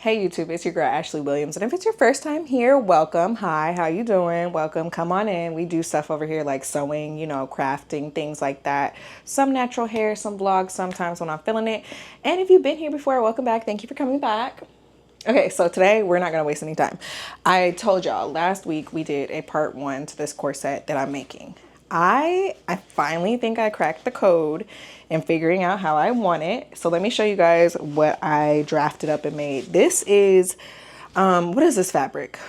Hey YouTube, it's your girl Ashley Williams, and if it's your first time here, welcome. Hi, how you doing? Welcome. Come on in. We do stuff over here like sewing, crafting, things like that. Some natural hair, some vlogs sometimes when I'm feeling it. And if you've been here before, welcome back. Thank you for coming back. Okay, so today we're not gonna waste any time. I told y'all last week we did a part one to this corset that I'm making. I finally think I cracked the code in figuring out how I want it. So let me show you guys what I drafted up and made. This is, what is this fabric?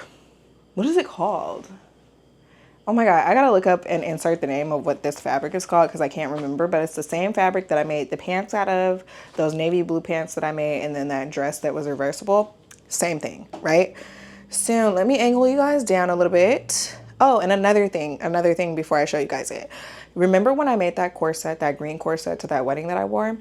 What is it called? Oh my God, I gotta look up and insert the name of what this fabric is called because I can't remember, but it's the same fabric that I made the pants out of, those navy blue pants that I made, and then that dress that was reversible. Same thing, right? So let me angle you guys down a little bit. Oh, and another thing before I show you guys it. Remember when I made that corset, that green corset to that wedding that I wore?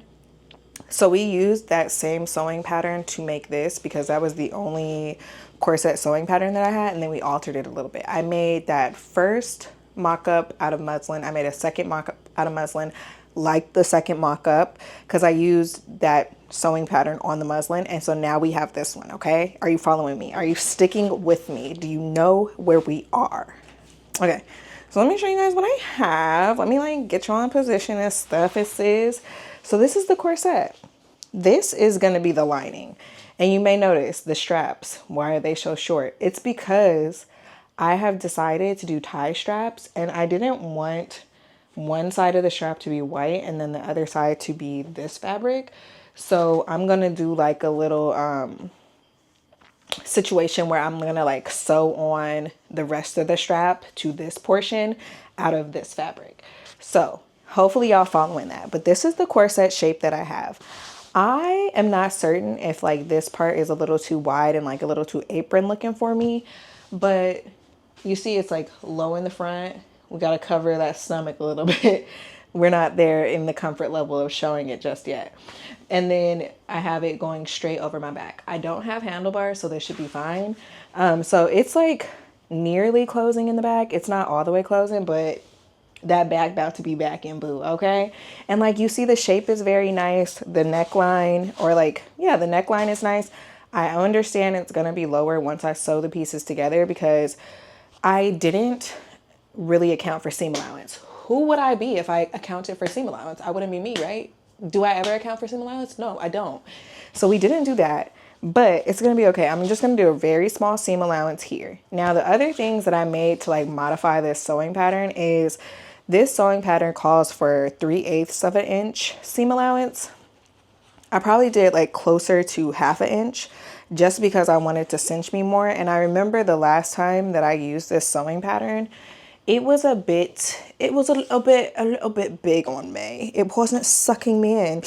So we used that same sewing pattern to make this because that was the only corset sewing pattern that I had, and then we altered it a little bit. I made that first mock-up out of muslin. I made a second mock-up out of muslin, like the second mock-up, because I used that sewing pattern on the muslin, and so now we have this one. Okay, are you following me? Are you sticking with me? Do you know where we are? Okay, so let me show you guys what I have. Let me like get you all in position and stuff. It says, so this is the corset. This is going to be the lining. And you may notice the straps. Why are they so short? It's because I have decided to do tie straps, and I didn't want one side of the strap to be white and then the other side to be this fabric. So I'm going to do like a little situation where I'm gonna like sew on the rest of the strap to this portion out of this fabric. So hopefully y'all following that, but this is the corset shape that I have. I am not certain if like this part is a little too wide and like a little too apron looking for me, but you see it's like low in the front. We got to cover that stomach a little bit. We're not there in the comfort level of showing it just yet. And then I have it going straight over my back. I don't have handlebars, so this should be fine. So it's like nearly closing in the back. It's not all the way closing, but that back about to be back in, boo, okay? And like you see the shape is very nice. The neckline, or like, yeah, the neckline is nice. I understand it's gonna be lower once I sew the pieces together because I didn't really account for seam allowance. Who would I be if I accounted for seam allowance? I wouldn't be me, right? Do I ever account for seam allowance? No, I don't. So we didn't do that, but it's gonna be okay. I'm just gonna do a very small seam allowance here. Now, the other things that I made to like modify this sewing pattern is this sewing pattern calls for 3/8 of an inch seam allowance. I probably did like closer to 1/2 inch just because I wanted to cinch me more. And I remember the last time that I used this sewing pattern, it was a little bit big on me. It wasn't sucking me in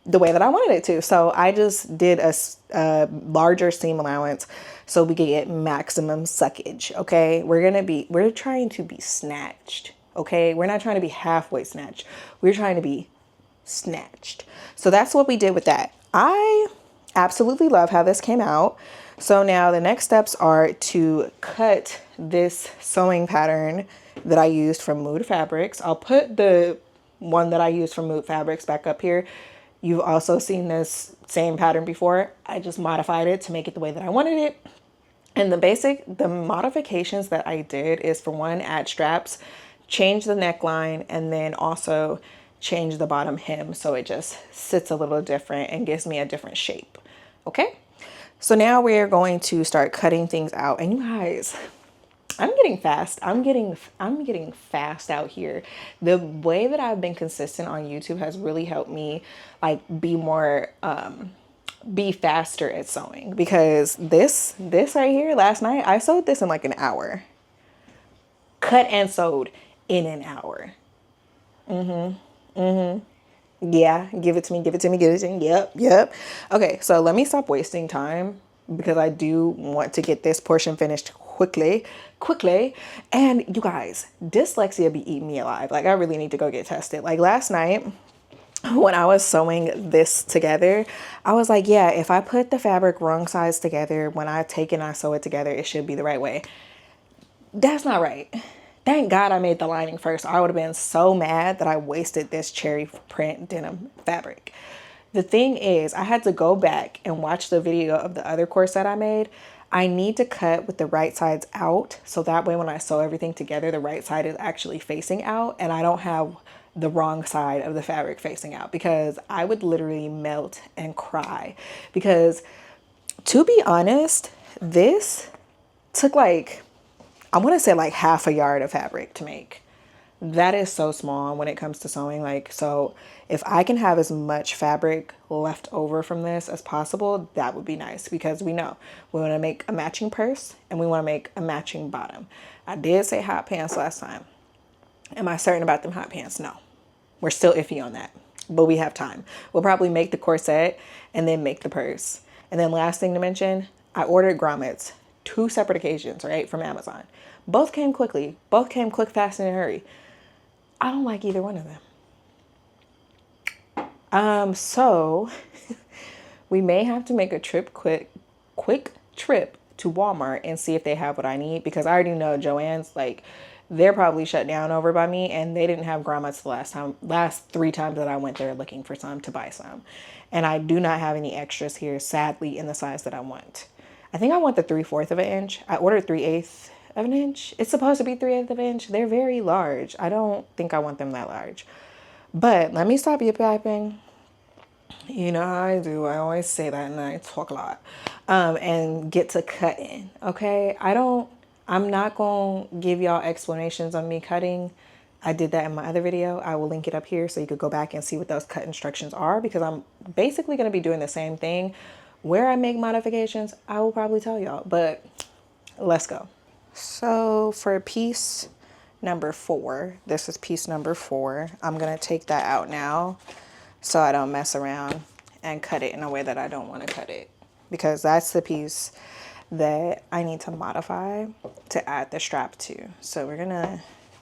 the way that I wanted it to. So I just did a larger seam allowance so we could get maximum suckage. Okay, we're trying to be snatched. Okay, we're not trying to be halfway snatched. We're trying to be snatched. So that's what we did with that. I absolutely love how this came out. So now the next steps are to cut this sewing pattern that I used from Mood Fabrics. I'll put the one that I used from Mood Fabrics back up here. You've also seen this same pattern before. I just modified it to make it the way that I wanted it. And the modifications that I did is, for one, add straps, change the neckline, and then also change the bottom hem so it just sits a little different and gives me a different shape. Okay? So now we're going to start cutting things out. And you guys, I'm getting fast. I'm getting fast out here. The way that I've been consistent on YouTube has really helped me like be faster at sewing, because this right here, last night I sewed this in like an hour. Cut and sewed in an hour. Yeah, give it to me, give it to me, give it to me. Yep. Okay, so let me stop wasting time because I do want to get this portion finished quickly. And you guys, dyslexia be eating me alive. Like, I really need to go get tested. Like last night when I was sewing this together, I was like, yeah, if I put the fabric wrong size together, when I take it and I sew it together, it should be the right way. That's not right. Thank God I made the lining first. I would have been so mad that I wasted this cherry print denim fabric. The thing is, I had to go back and watch the video of the other corset I made. I need to cut with the right sides out, so that way when I sew everything together, the right side is actually facing out and I don't have the wrong side of the fabric facing out, because I would literally melt and cry. Because to be honest, this took like, I want to say like half a yard of fabric to make. That is so small when it comes to sewing. Like, so if I can have as much fabric left over from this as possible, that would be nice, because we know we want to make a matching purse and we want to make a matching bottom. I did say hot pants last time. Am I certain about them hot pants? No. We're still iffy on that, but we have time. We'll probably make the corset and then make the purse. And then last thing to mention, I ordered grommets, 2 separate occasions, right, from Amazon. Both came quickly. Both came quick, fast, and in a hurry. I don't like either one of them. So we may have to make a quick trip to Walmart and see if they have what I need, because I already know Joann's, like, they're probably shut down over by me, and they didn't have grommets the last 3 times that I went there looking for some to buy some. And I do not have any extras here, sadly, in the size that I want. I think I want the 3/4 of an inch. I ordered 3/8 of an inch. It's supposed to be 3/8 of an inch. They're very large. I don't think I want them that large. But let me stop yip-yapping. You know how I do. I always say that and I talk a lot. And get to cutting, okay? I'm not going to give y'all explanations on me cutting. I did that in my other video. I will link it up here so you could go back and see what those cut instructions are, because I'm basically going to be doing the same thing. Where I make modifications, I will probably tell y'all, but let's go. So for piece number 4, this is piece number 4. I'm going to take that out now so I don't mess around and cut it in a way that I don't want to cut it, because that's the piece that I need to modify to add the strap to. So we're going to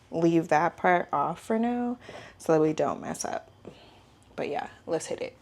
leave that part off for now so that we don't mess up. But yeah, let's hit it.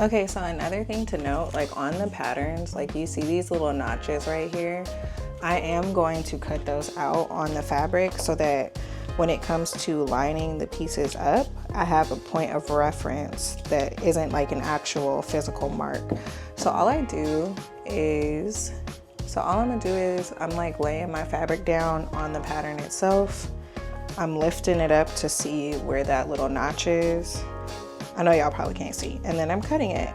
Okay, so another thing to note, like on the patterns, like you see these little notches right here, I am going to cut those out on the fabric so that when it comes to lining the pieces up, I have a point of reference that isn't like an actual physical mark. So all I'm gonna do is I'm like laying my fabric down on the pattern itself. I'm lifting it up to see where that little notch is. I know y'all probably can't see. And then I'm cutting it.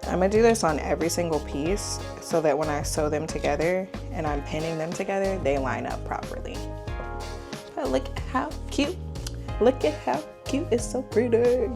I'm gonna do this on every single piece so that when I sew them together and I'm pinning them together, they line up properly. But look at how cute. Look at how cute, it's so pretty.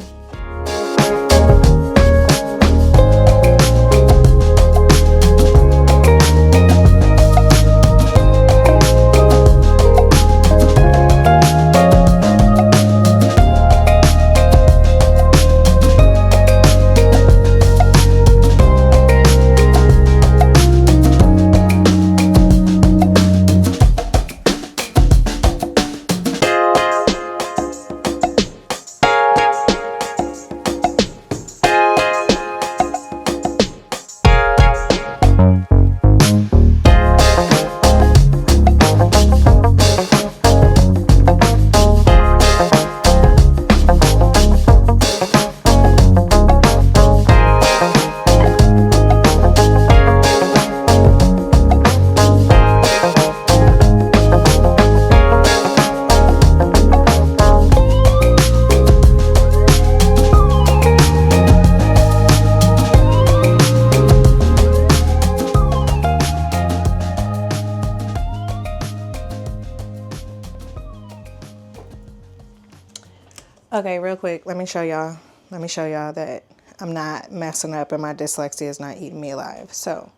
Okay, real quick, let me show y'all that I'm not messing up and my dyslexia is not eating me alive. So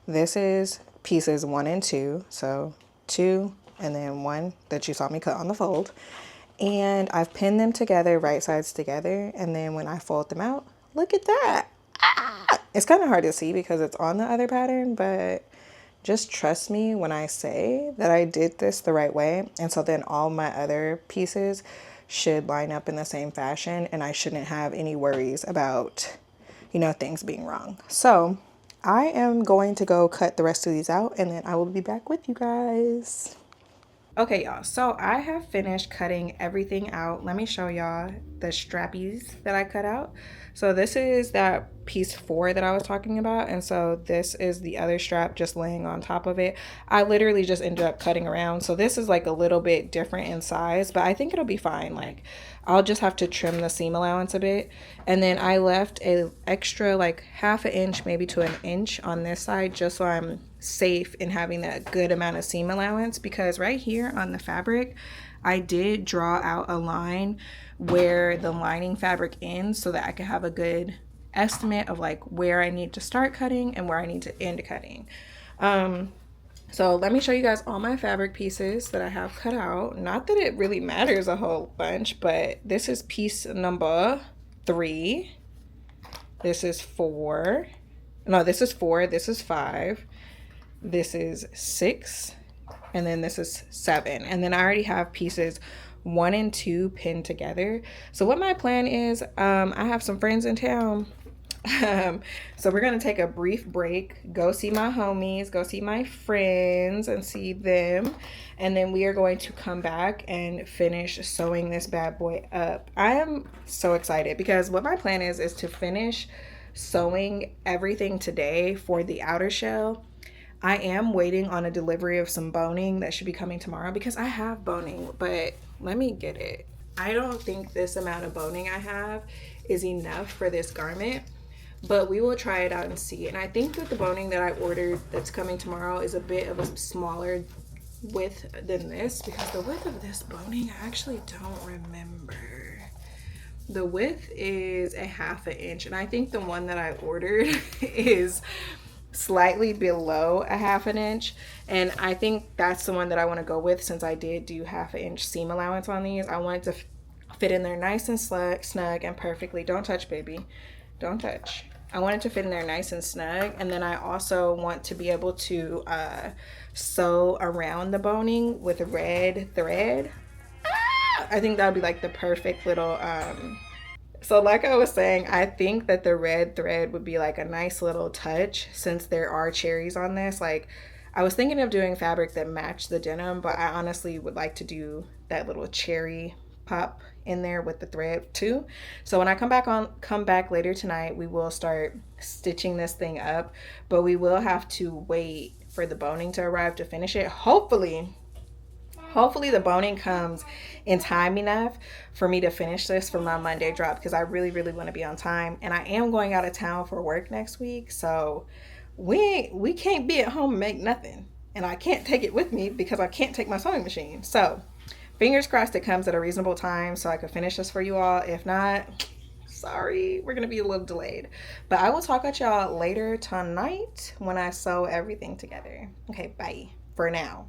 this is pieces 1 and 2. So 2 and then 1 that you saw me cut on the fold. And I've pinned them together, right sides together. And then when I fold them out, look at that. Ah! It's kind of hard to see because it's on the other pattern, but just trust me when I say that I did this the right way. And so then all my other pieces should line up in the same fashion and I shouldn't have any worries about, you know, things being wrong. So I am going to go cut the rest of these out and then I will be back with you guys. Okay, y'all, so I have finished cutting everything out. Let me show y'all the strappies that I cut out. So this is that piece 4 that I was talking about, and so this is the other strap just laying on top of it. I literally just ended up cutting around, so this is like a little bit different in size, but I think it'll be fine. Like, I'll just have to trim the seam allowance a bit, and then I left a extra like half an inch maybe to an inch on this side just so I'm safe in having that good amount of seam allowance, because right here on the fabric I did draw out a line where the lining fabric ends so that I could have a good estimate of like where I need to start cutting and where I need to end cutting. So let me show you guys all my fabric pieces that I have cut out. Not that it really matters a whole bunch, but this is piece number 3. This is 4. No, this is 4. This is 5. This is 6. And then this is 7. And then I already have pieces 1 and 2 pinned together. So what my plan is, I have some friends in town. So we're going to take a brief break, go see my homies, go see my friends and see them. And then we are going to come back and finish sewing this bad boy up. I am so excited because what my plan is to finish sewing everything today for the outer shell. I am waiting on a delivery of some boning that should be coming tomorrow because I have boning, but let me get it. I don't think this amount of boning I have is enough for this garment, but we will try it out and see. And I think that the boning that I ordered that's coming tomorrow is a bit of a smaller width than this, because the width of this boning I actually don't remember. The width is a half an inch, and I think the one that I ordered is slightly below a half an inch, and I think that's the one that I want to go with since I did do half an inch seam allowance on these. I want it to fit in there nice and snug and perfectly. Don't touch, baby, don't touch. I want it to fit in there nice and snug, and then I also want to be able to sew around the boning with red thread. I think that would be like the perfect little so like I was saying, I think that the red thread would be like a nice little touch since there are cherries on this. Like, I was thinking of doing fabric that matched the denim, but I honestly would like to do that little cherry pop in there with the thread too. So when I come back later tonight, we will start stitching this thing up, but we will have to wait for the boning to arrive to finish it. Hopefully the boning comes in time enough for me to finish this for my Monday drop, because I really want to be on time, and I am going out of town for work next week, so we can't be at home and make nothing, and I can't take it with me because I can't take my sewing machine. So fingers crossed it comes at a reasonable time so I can finish this for you all. If not, sorry, we're gonna be a little delayed, but I will talk at y'all later tonight when I sew everything together. Okay, bye for now.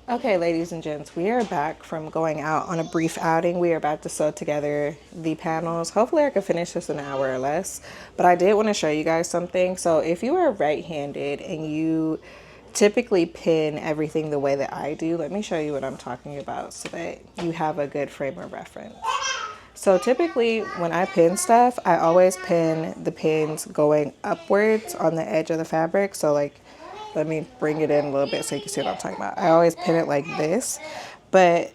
Okay, ladies and gents, we are back from going out on a brief outing. We are about to sew together the panels. Hopefully I can finish this in an hour or less, but I did want to show you guys something. So if you are right-handed and you typically pin everything the way that I do, let me show you what I'm talking about so that you have a good frame of reference. So typically when I pin stuff, I always pin the pins going upwards on the edge of the fabric. So like, let me bring it in a little bit so you can see what I'm talking about. I always pin it like this, but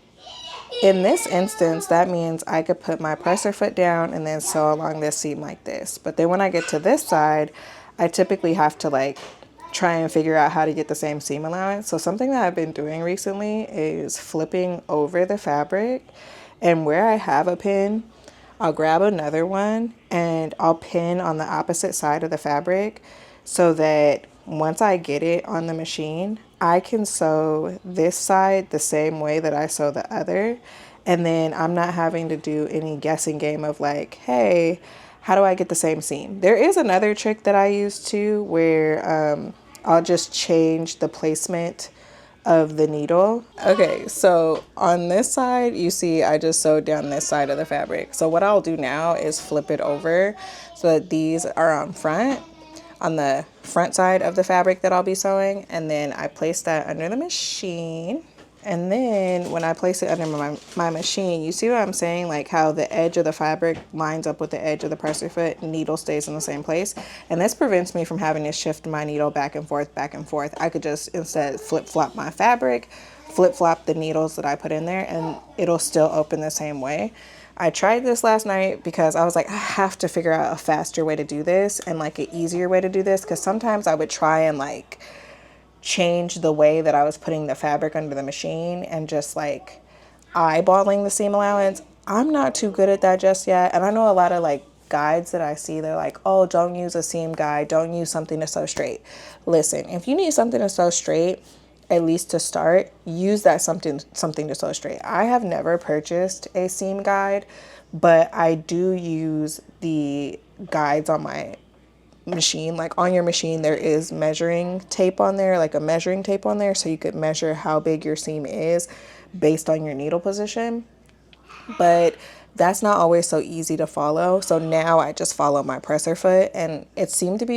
in this instance, that means I could put my presser foot down and then sew along this seam like this. But then when I get to this side, I typically have to like try and figure out how to get the same seam allowance. So something that I've been doing recently is flipping over the fabric, and where I have a pin, I'll grab another one and I'll pin on the opposite side of the fabric so that once I get it on the machine, I can sew this side the same way that I sew the other. And then I'm not having to do any guessing game of like, hey, how do I get the same seam? There is another trick that I use too, where I'll just change the placement of the needle. Okay, so on this side, you see I just sewed down this side of the fabric. So what I'll do now is flip it over so that these are on the front side of the fabric that I'll be sewing. And then I place that under the machine. And then when I place it under my machine, you see what I'm saying? Like how the edge of the fabric lines up with the edge of the presser foot, needle stays in the same place. And this prevents me from having to shift my needle back and forth, back and forth. I could just instead flip flop my fabric, flip flop the needles that I put in there, and it'll still open the same way. I tried this last night because I was like, I have to figure out a faster way to do this and like an easier way to do this. Cause sometimes I would try and like change the way that I was putting the fabric under the machine and just like eyeballing the seam allowance. I'm not too good at that just yet. And I know a lot of like guides that I see, they're like, oh, don't use a seam guide, don't use something to sew straight. Listen, if you need something to sew straight, at least to start, use that something to sew straight. I have never purchased a seam guide, but I do use the guides on my machine. Like on your machine there is measuring tape on there, like a measuring tape on there, so you could measure how big your seam is based on your needle position. But that's not always so easy to follow. So now I just follow my presser foot, and it seems to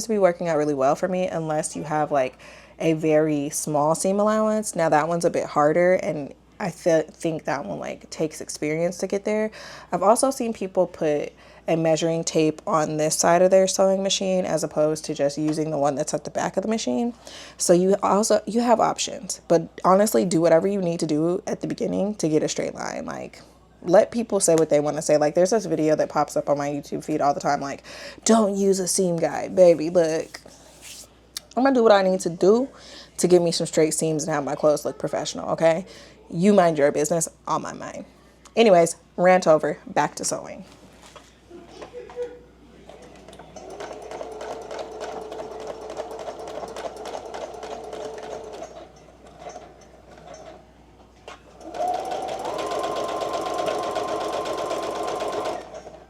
be working out really well for me, unless you have like a very small seam allowance. Now that one's a bit harder, and I think that one like takes experience to get there. I've also seen people put a measuring tape on this side of their sewing machine as opposed to just using the one that's at the back of the machine. So you have options, but honestly, do whatever you need to do at the beginning to get a straight line. Like, let people say what they want to say. Like, there's this video that pops up on my YouTube feed all the time, like, don't use a seam guide. Baby, look, I'm gonna do what I need to do to give me some straight seams and have my clothes look professional, okay? You mind your business, I'll mind mine. Anyways, rant over, back to sewing.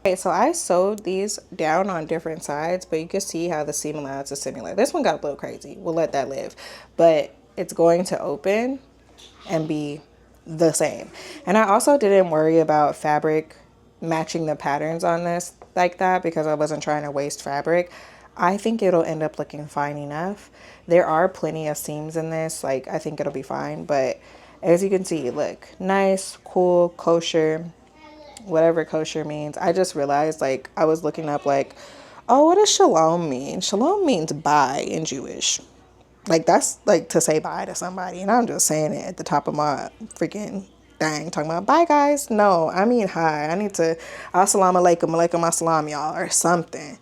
Okay, so I sewed these down on different sides, but you can see how the seam allowance is similar. This one got a little crazy. We'll let that live. But it's going to open and be the same. And I also didn't worry about fabric matching the patterns on this like that because I wasn't trying to waste fabric. I think it'll end up looking fine enough. There are plenty of seams in this. Like, I think it'll be fine. But as you can see, look, nice, cool, kosher. Whatever kosher means. I just realized, like, I was looking up, like, oh, what does shalom mean? Shalom means bye in Jewish. Like, that's like to say bye to somebody. And I'm just saying it at the top of my freaking thing, talking about bye, guys. No, I mean hi. I need to assalamu alaikum, alaikum assalam, y'all, or something.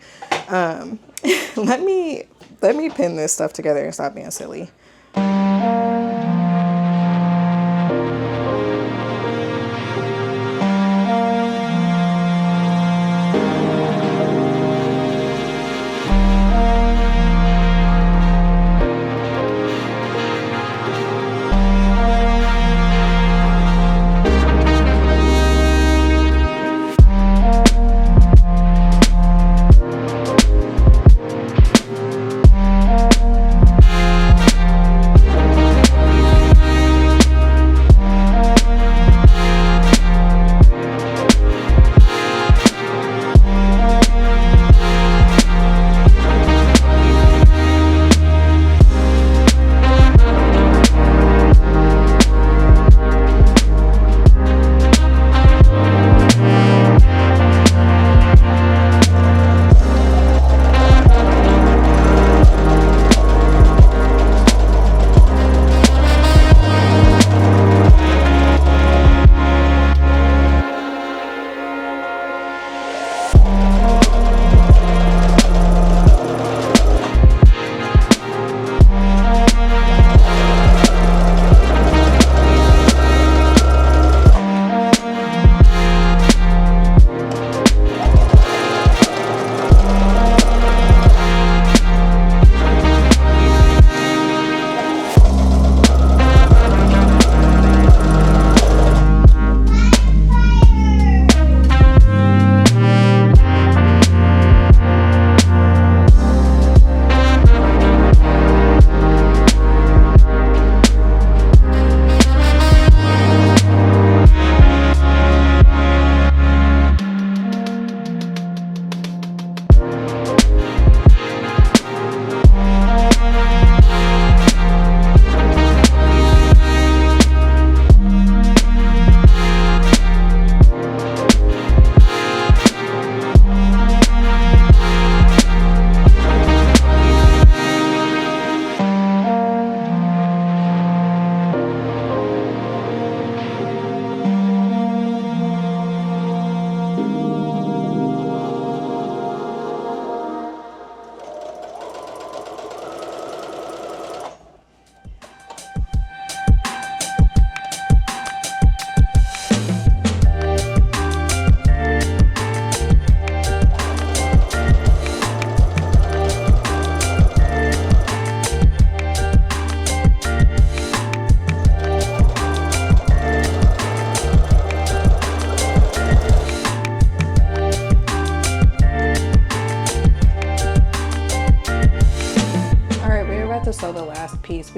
Let me pin this stuff together and stop being silly.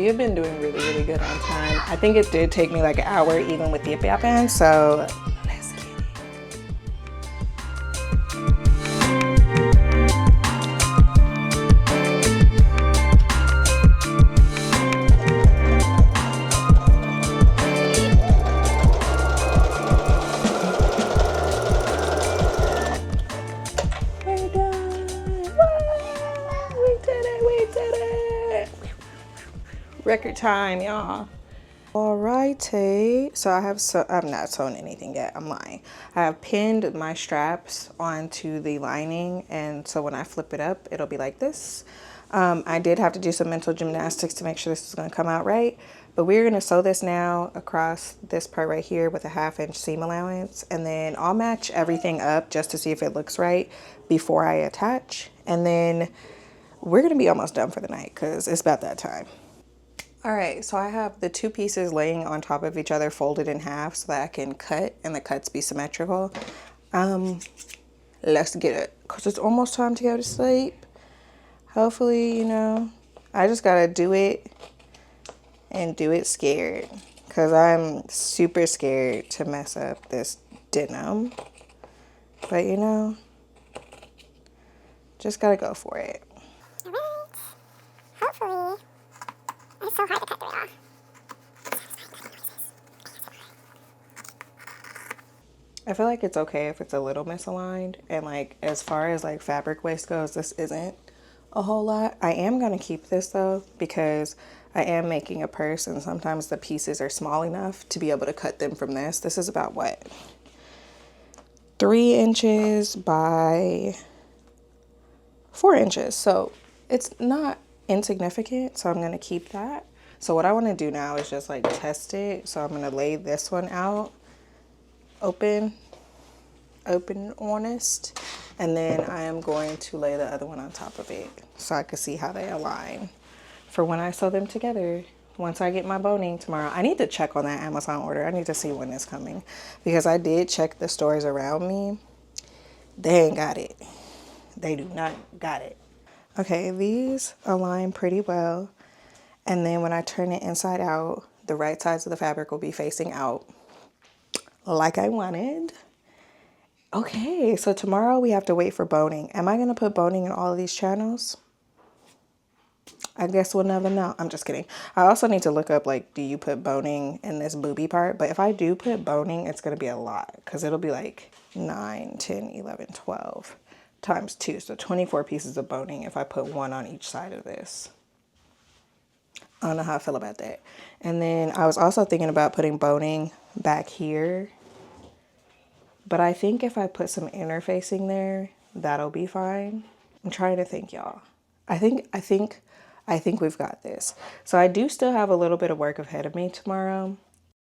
we have been doing really, really good on time. I think it did take me like an hour even with the yapping, so let's get it. We're done. Woo! We did it. We did it. Record time, y'all. Alrighty, so I'm not sewing anything yet, I'm lying. I have pinned my straps onto the lining, and so when I flip it up, it'll be like this. I did have to do some mental gymnastics to make sure this is gonna come out right, but we're gonna sew this now across this part right here with a 1/2 inch seam allowance, and then I'll match everything up just to see if it looks right before I attach, and then we're gonna be almost done for the night because it's about that time. All right, so I have the 2 pieces laying on top of each other folded in half so that I can cut and the cuts be symmetrical. Let's get it because it's almost time to go to sleep. Hopefully, you know, I just gotta do it and do it scared because I'm super scared to mess up this denim. But you know, just gotta go for it. All right, hopefully. It's so hard to cut through it all. I feel like it's okay if it's a little misaligned, and like as far as like fabric waste goes, this isn't a whole lot. I am gonna keep this though because I am making a purse and sometimes the pieces are small enough to be able to cut them from this. This is about what? 3 inches by 4 inches. So it's not insignificant, so I'm gonna keep that. So what I want to do now is just like test it. So I'm gonna lay this one out open, honest, and then I am going to lay the other one on top of it so I can see how they align for when I sew them together. Once I get my boning tomorrow, I need to check on that Amazon order. I need to see when it's coming because I did check the stores around me. They ain't got it. They do not got it. Okay, these align pretty well. And then when I turn it inside out, the right sides of the fabric will be facing out like I wanted. Okay, so tomorrow we have to wait for boning. Am I gonna put boning in all of these channels? I guess we'll never know. I'm just kidding. I also need to look up, like, do you put boning in this booby part? But if I do put boning, it's gonna be a lot because it'll be like 9, 10, 11, 12 times 2, so 24 pieces of boning if I put 1 on each side of this. I don't know how I feel about that. And then I was also thinking about putting boning back here, but I think if I put some interfacing there, that'll be fine. I'm trying to think, y'all. I think we've got this. So I do still have a little bit of work ahead of me tomorrow.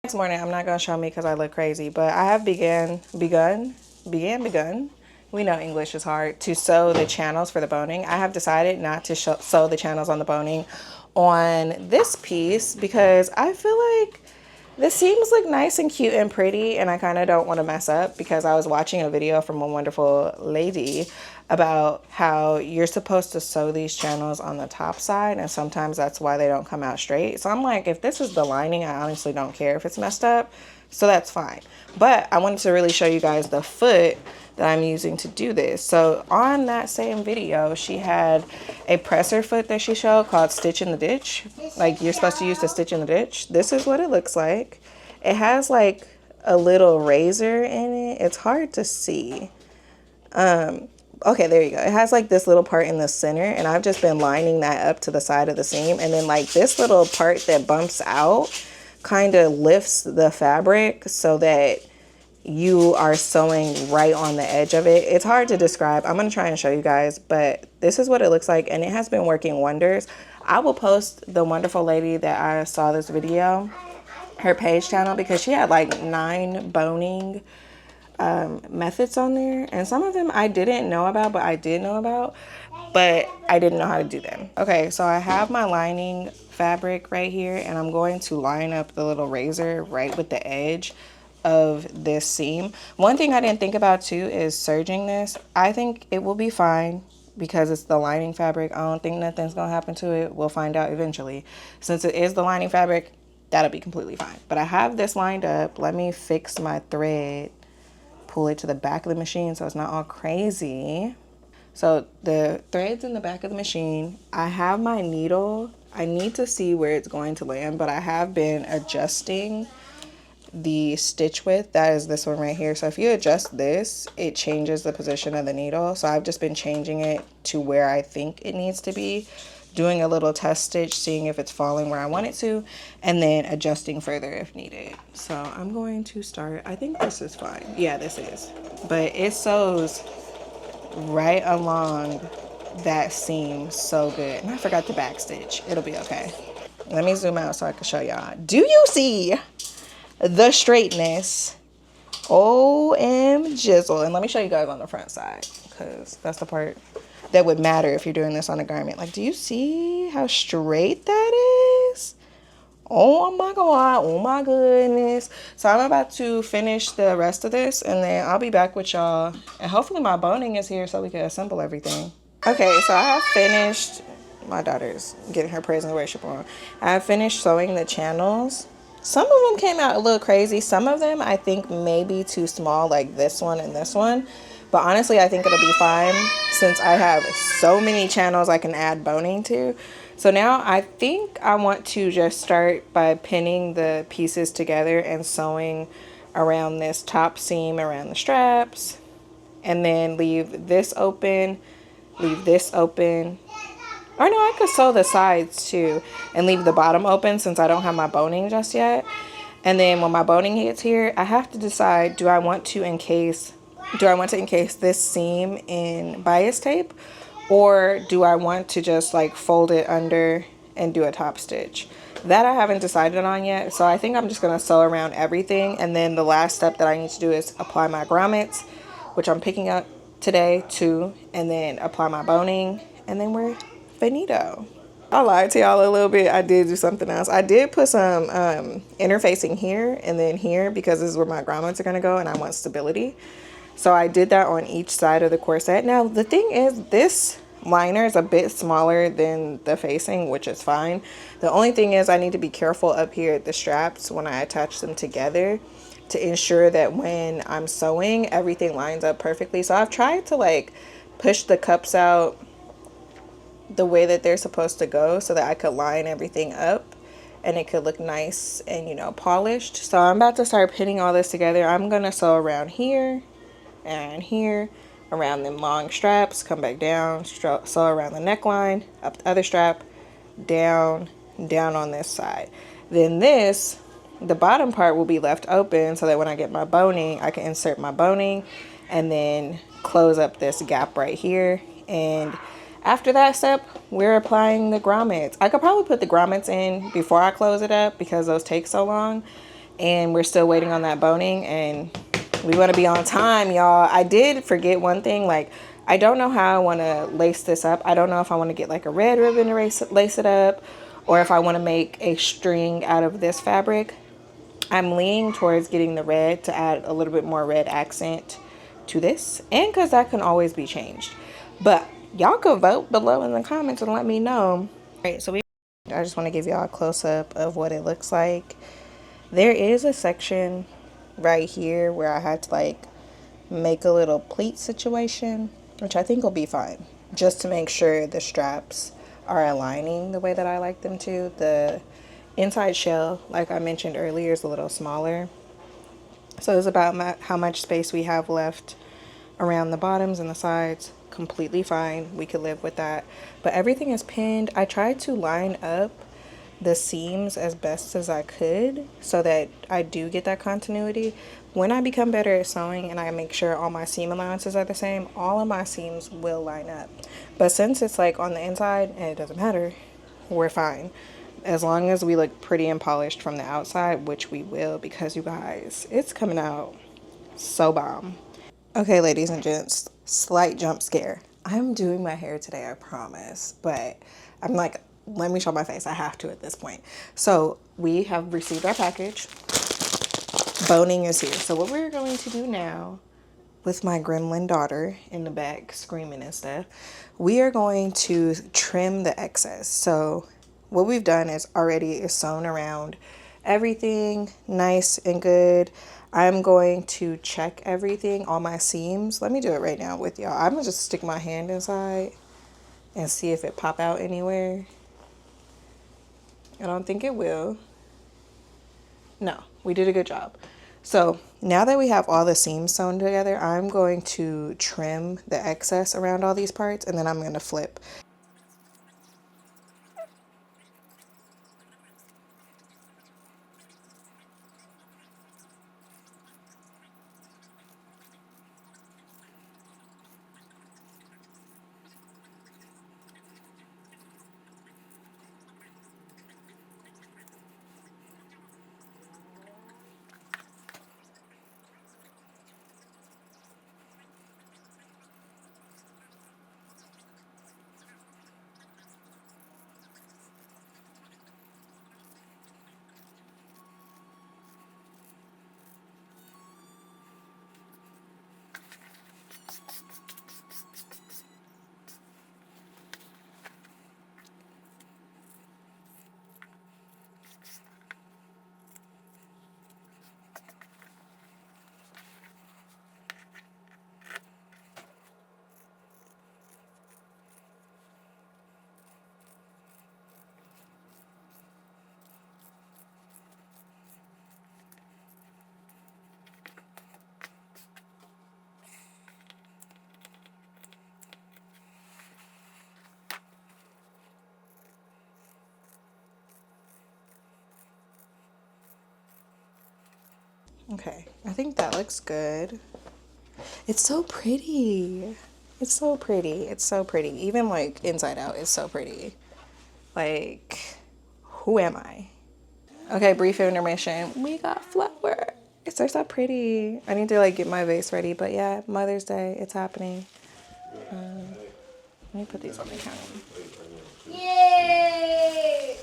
Next morning, I'm not gonna show me because I look crazy, but I have begun. We know English is hard, to sew the channels for the boning. I have decided not to sew the channels on the boning on this piece because I feel like the seams look nice and cute and pretty, and I kind of don't want to mess up because I was watching a video from a wonderful lady about how you're supposed to sew these channels on the top side, and sometimes that's why they don't come out straight. So I'm like, if this is the lining, I honestly don't care if it's messed up, so that's fine. But I wanted to really show you guys the foot that I'm using to do this. So on that same video, she had a presser foot that she showed called Stitch in the Ditch. Like, you're supposed to use the Stitch in the Ditch. This is what it looks like. It has like a little razor in it. It's hard to see. Okay, there you go. It has like this little part in the center, and I've just been lining that up to the side of the seam. And then like this little part that bumps out kind of lifts the fabric so that you are sewing right on the edge of it. It's hard to describe. I'm going to try and show you guys, but this is what it looks like, and it has been working wonders. I will post the wonderful lady that I saw this video, her page channel, because she had like 9 boning methods on there, and some of them I didn't know about, but I did know about, but I didn't know how to do them. Okay, so I have my lining fabric right here, and I'm going to line up the little razor right with the edge of this seam. One thing I didn't think about too is serging this. I think it will be fine because it's the lining fabric, I don't think nothing's gonna happen to it. We'll find out eventually. Since it is the lining fabric, that'll be completely fine. But I have this lined up. Let me fix my thread, pull it to the back of the machine so it's not all crazy. So the thread's in the back of the machine. I have my needle. I need to see where it's going to land, but I have been adjusting the stitch width. That is this one right here. So if you adjust this, it changes the position of the needle. So I've just been changing it to where I think it needs to be, doing a little test stitch, seeing if it's falling where I want it to, and then adjusting further if needed. So I'm going to start. I think this is fine. Yeah, this is. But it sews right along that seam so good. And I forgot the back stitch. It'll be okay. Let me zoom out so I can show y'all. Do you see the straightness? OM jizzle. And let me show you guys on the front side, because that's the part that would matter if you're doing this on a garment. Like, do you see how straight that is? Oh my god, oh my goodness. So I'm about to finish the rest of this, and then I'll be back with y'all, and hopefully my boning is here so we can assemble everything. Okay, so I have finished. My daughter's getting her praise and worship on. I have finished sewing the channels. Some of them came out a little crazy. Some of them I think may be too small, like this one and this one. But honestly, I think it'll be fine since I have so many channels I can add boning to. So now I think I want to just start by pinning the pieces together and sewing around this top seam, around the straps, and then leave this open, leave this open. Or no, I could sew the sides too and leave the bottom open since I don't have my boning just yet. And then when my boning hits here, I have to decide, do I want to encase this seam in bias tape, or do I want to just like fold it under and do a top stitch? That I haven't decided on yet. So I think I'm just going to sew around everything. And then the last step that I need to do is apply my grommets, which I'm picking up today too, and then apply my boning, and then we're finito. I lied to y'all a little bit. I did do something else. I did put some interfacing here and then here because this is where my grommets are going to go and I want stability. So I did that on each side of the corset. Now the thing is, this liner is a bit smaller than the facing, which is fine. The only thing is I need to be careful up here at the straps when I attach them together to ensure that when I'm sewing, everything lines up perfectly. So I've tried to like push the cups out the way that they're supposed to go so that I could line everything up and it could look nice and, you know, polished. So I'm about to start pinning all this together. I'm going to sew around here and here, around them long straps, come back down, sew around the neckline, up the other strap, down, down on this side. Then this, the bottom part will be left open so that when I get my boning, I can insert my boning and then close up this gap right here. And after that step, we're applying the grommets. I could probably put the grommets in before I close it up because those take so long. And we're still waiting on that boning, and we want to be on time, y'all. I did forget one thing. Like, I don't know how I want to lace this up. I don't know if I want to get like a red ribbon to lace it up, or if I want to make a string out of this fabric. I'm leaning towards getting the red to add a little bit more red accent to this, and because that can always be changed. But y'all could vote below in the comments and let me know. All right, so I just want to give y'all a close-up of what it looks like. There is a section right here where I had to like make a little pleat situation, which I think will be fine, just to make sure the straps are aligning the way that I like them to. The inside shell, like I mentioned earlier, is a little smaller, so it's about how much space we have left around the bottoms and the sides. Completely fine, we could live with that. But everything is pinned. I tried to line up the seams as best as I could so that I do get that continuity. When I become better at sewing and I make sure all my seam allowances are the same, all of my seams will line up. But since it's like on the inside and it doesn't matter, we're fine. As long as we look pretty and polished from the outside, which we will, because you guys, it's coming out so bomb. Okay, ladies and gents, slight jump scare. I'm doing my hair today, I promise, but I'm like, let me show my face. I have to at this point. So we have received our package. Boning is here. So what we're going to do now with my gremlin daughter in the back screaming and stuff, we are going to trim the excess. So what we've done is already sewn around everything nice and good. I'm going to check everything, all my seams. Let me do it right now with y'all. I'm gonna just stick my hand inside and see if it pop out anywhere. I don't think it will. No, we did a good job. So now that we have all the seams sewn together, I'm going to trim the excess around all these parts, and then I'm going to flip. Okay, I think that looks good. It's so pretty. It's so pretty. It's so pretty. Even like inside out, it's so pretty. Like, who am I? Okay, brief intermission. We got flowers. They're so pretty. I need to like get my vase ready, but yeah, Mother's Day, it's happening. Let me put these on the counter. Yay!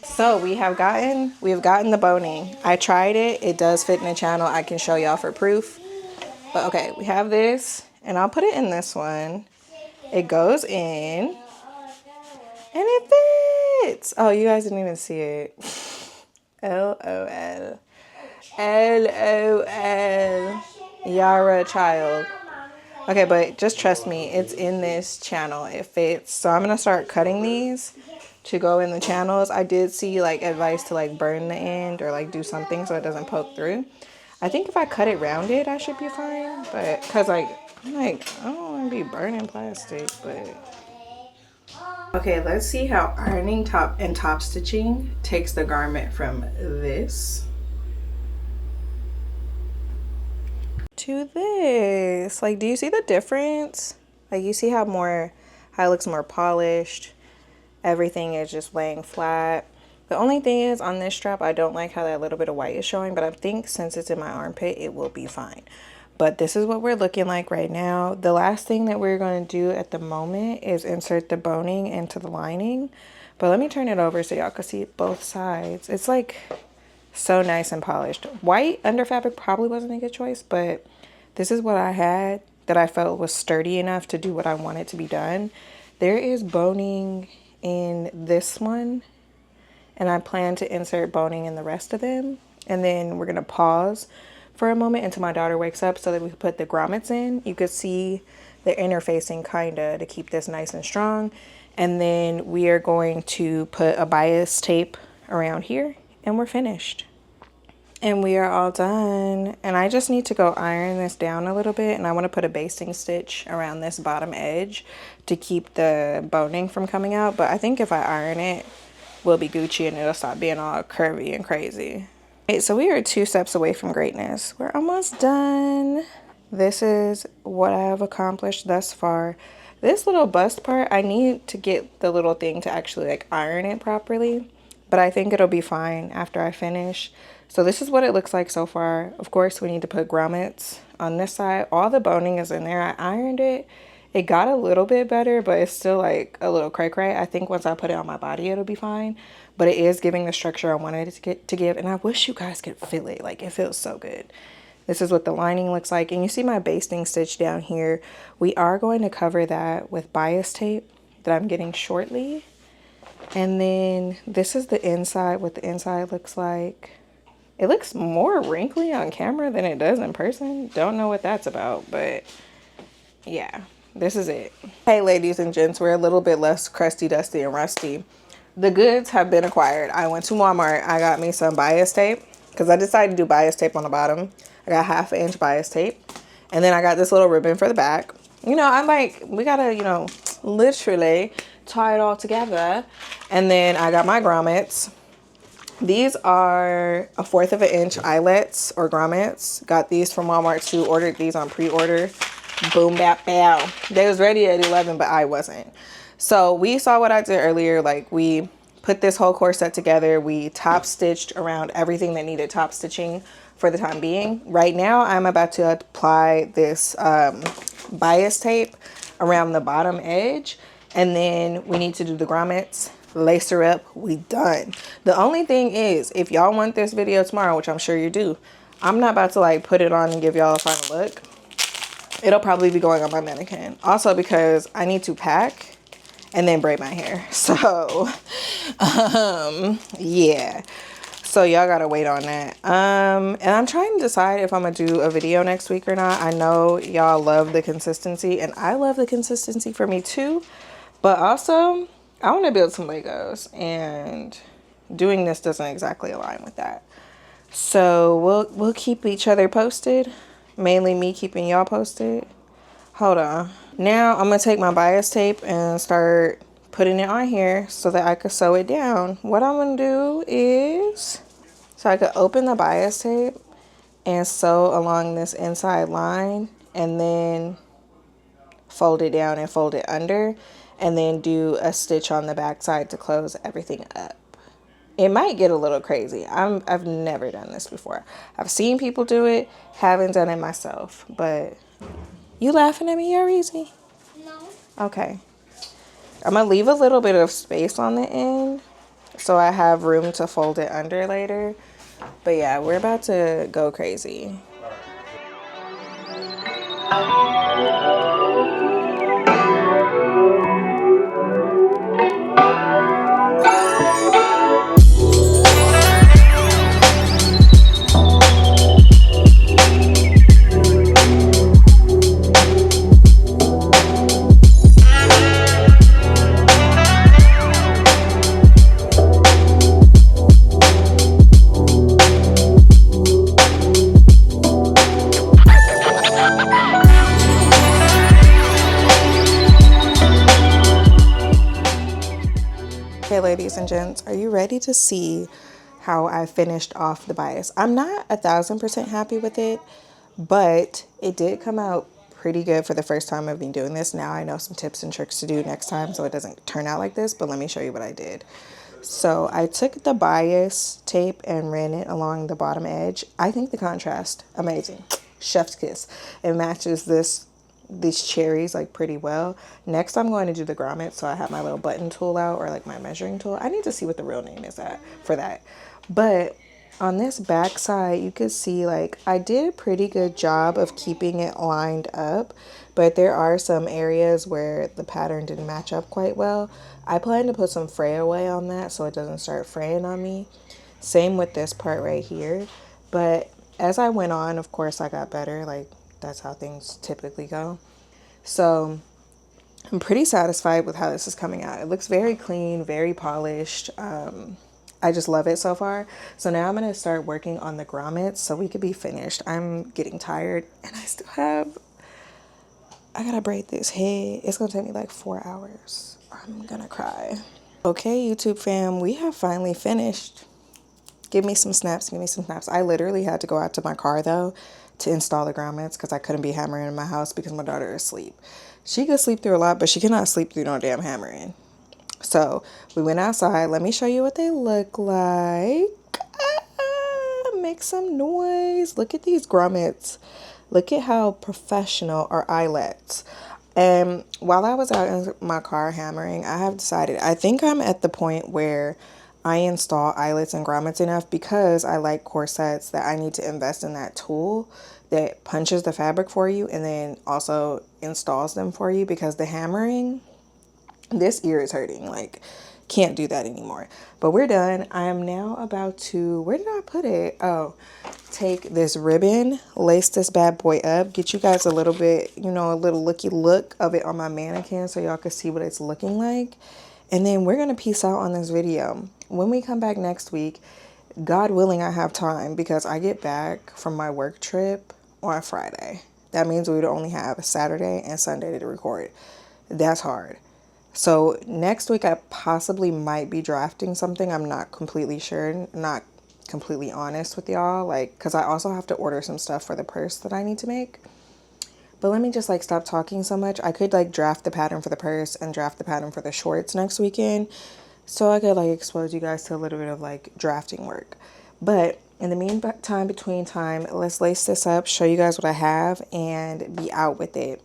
So we have gotten the boning. I tried it. It does fit in the channel. I can show y'all for proof. But okay, we have this, and I'll put it in this one. It goes in, and it fits. Oh, you guys didn't even see it. LOL. LOL. Yara child. Okay, but just trust me, it's in this channel. It fits. So I'm gonna start cutting these to go in the channels. I did see like advice to like burn the end or like do something so it doesn't poke through. I think if I cut it rounded, I should be fine. But cause like I'm like I don't want to be burning plastic, but okay. Let's see how ironing top and top stitching takes the garment from this to this. Like, do you see the difference? Like, you see how it looks more polished. Everything is just laying flat. The only thing is on this strap, I don't like how that little bit of white is showing, but I think since it's in my armpit, it will be fine. But this is what we're looking like right now. The last thing that we're going to do at the moment is insert the boning into the lining. But let me turn it over so y'all can see both sides. It's like so nice and polished. White under fabric probably wasn't a good choice, but this is what I had that I felt was sturdy enough to do what I wanted to be done. There is boning in this one, and I plan to insert boning in the rest of them. And then we're gonna pause for a moment until my daughter wakes up so that we can put the grommets in. You could see the interfacing kinda to keep this nice and strong. And then we are going to put a bias tape around here and we're finished. And we are all done. And I just need to go iron this down a little bit. And I want to put a basting stitch around this bottom edge to keep the boning from coming out. But I think if I iron it, we'll be Gucci and it'll stop being all curvy and crazy. Okay, so we are 2 steps away from greatness. We're almost done. This is what I have accomplished thus far. This little bust part, I need to get the little thing to actually like iron it properly. But I think it'll be fine after I finish. So this is what it looks like so far. Of course, we need to put grommets on this side. All the boning is in there. I ironed it. It got a little bit better, but it's still like a little cray-cray. I think once I put it on my body, it'll be fine. But it is giving the structure I wanted it to give. And I wish you guys could feel it. Like, it feels so good. This is what the lining looks like. And you see my basting stitch down here. We are going to cover that with bias tape that I'm getting shortly. And then this is the inside, what the inside looks like. It looks more wrinkly on camera than it does in person. Don't know what that's about, but yeah, this is it. Hey, ladies and gents, we're a little bit less crusty, dusty, and rusty. The goods have been acquired. I went to Walmart. I got me some bias tape because I decided to do bias tape on the bottom. I got 1/2 inch bias tape. And then I got this little ribbon for the back. You know, I'm like, we gotta, you know, literally tie it all together. And then I got my grommets. These are 1/4 of an inch eyelets or grommets. Got these from Walmart too. Ordered these on pre-order. Boom, bap, bow. They was ready at 11, but I wasn't. So we saw what I did earlier. Like, we put this whole corset together. We top stitched around everything that needed top stitching for the time being. Right now, I'm about to apply this bias tape around the bottom edge. And then we need to do the grommets. Lace her up. We done. The only thing is, if y'all want this video tomorrow, which I'm sure you do, I'm not about to like put it on and give y'all a final look. It'll probably be going on my mannequin. Also because I need to pack and then braid my hair. So, yeah. So y'all gotta wait on that. And I'm trying to decide if I'm gonna do a video next week or not. I know y'all love the consistency and I love the consistency for me too. But also, I want to build some Legos and doing this doesn't exactly align with that. So we'll keep each other posted. Mainly me keeping y'all posted. Hold on. Now I'm gonna take my bias tape and start putting it on here so that I could sew it down. What I'm gonna do is, so I could open the bias tape and sew along this inside line and then fold it down and fold it under and then do a stitch on the back side to close everything up. It might get a little crazy. I've never done this before. I've seen people do it, haven't done it myself. But you laughing at me, Yareezy? No. Okay. I'm gonna leave a little bit of space on the end so I have room to fold it under later. But yeah, we're about to go crazy. Okay, ladies and gents, are you ready to see how I finished off the bias? I'm not 1000% happy with it, but it did come out pretty good for the first time of me doing this. Now I know some tips and tricks to do next time so it doesn't turn out like this, but let me show you what I did. So I took the bias tape and ran it along the bottom edge. I think the contrast, amazing. Chef's kiss. It matches these cherries like pretty well. Next I'm going to do the grommet, so I have my little button tool out, or like my measuring tool. I need to see what the real name is for that. But on this back side you could see like I did a pretty good job of keeping it lined up, but there are some areas where the pattern didn't match up quite well. I plan to put some fray away on that so it doesn't start fraying on me. Same with this part right here. But as I went on, of course I got better. Like, that's how things typically go. So I'm pretty satisfied with how this is coming out. It looks very clean, very polished. I just love it so far. So now I'm going to start working on the grommets so we could be finished. I'm getting tired and I gotta braid this head. It's gonna take me like 4 hours. I'm gonna cry. Okay, YouTube fam, we have finally finished. Give me some snaps, give me some snaps. I literally had to go out to my car though to install the grommets because I couldn't be hammering in my house because my daughter is asleep. She could sleep through a lot, but she cannot sleep through no damn hammering. So we went outside. Let me show you what they look like. Make some noise. Look at these grommets. Look at how professional are eyelets. And while I was out in my car hammering, I have decided, I think I'm at the point where I install eyelets and grommets enough because I like corsets that I need to invest in that tool that punches the fabric for you and then also installs them for you, because the hammering, this ear is hurting. Like, can't do that anymore. But we're done. I am now about to, where did I put it? Oh, take this ribbon, lace this bad boy up, get you guys a little bit, you know, a little looky look of it on my mannequin so y'all can see what it's looking like. And then we're going to peace out on this video. When we come back next week, God willing, I have time because I get back from my work trip on Friday. That means we would only have Saturday and Sunday to record. That's hard. So next week I possibly might be drafting something. I'm not completely sure, not completely honest with y'all, like, because I also have to order some stuff for the purse that I need to make. But let me just like stop talking so much. I could like draft the pattern for the purse and draft the pattern for the shorts next weekend, so I could like expose you guys to a little bit of like drafting work. But in the meantime, between time, let's lace this up, show you guys what I have, and be out with it.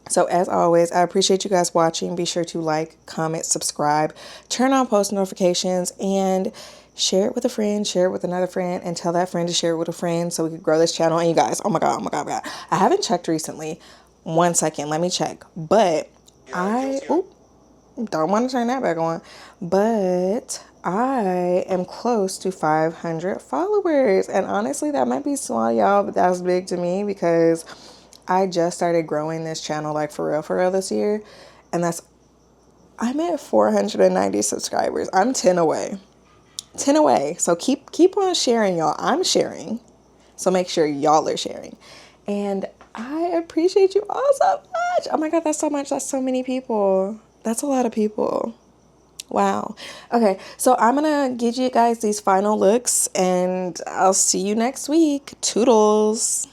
So as always, I appreciate you guys watching. Be sure to like, comment, subscribe, turn on post notifications, and share it with a friend, share it with another friend, and tell that friend to share it with a friend so we can grow this channel. And you guys, oh my God, oh my God, oh my God. I haven't checked recently. 1 second, let me check. But don't want to turn that back on. But I am close to 500 followers. And honestly, that might be small, y'all, but that's big to me because I just started growing this channel like for real this year. And I'm at 490 subscribers. I'm 10 away. 10 away. So keep on sharing, y'all. I'm sharing. So make sure y'all are sharing. And I appreciate you all so much. Oh my God, that's so much. That's so many people. That's a lot of people. Wow. Okay, so I'm going to give you guys these final looks and I'll see you next week. Toodles.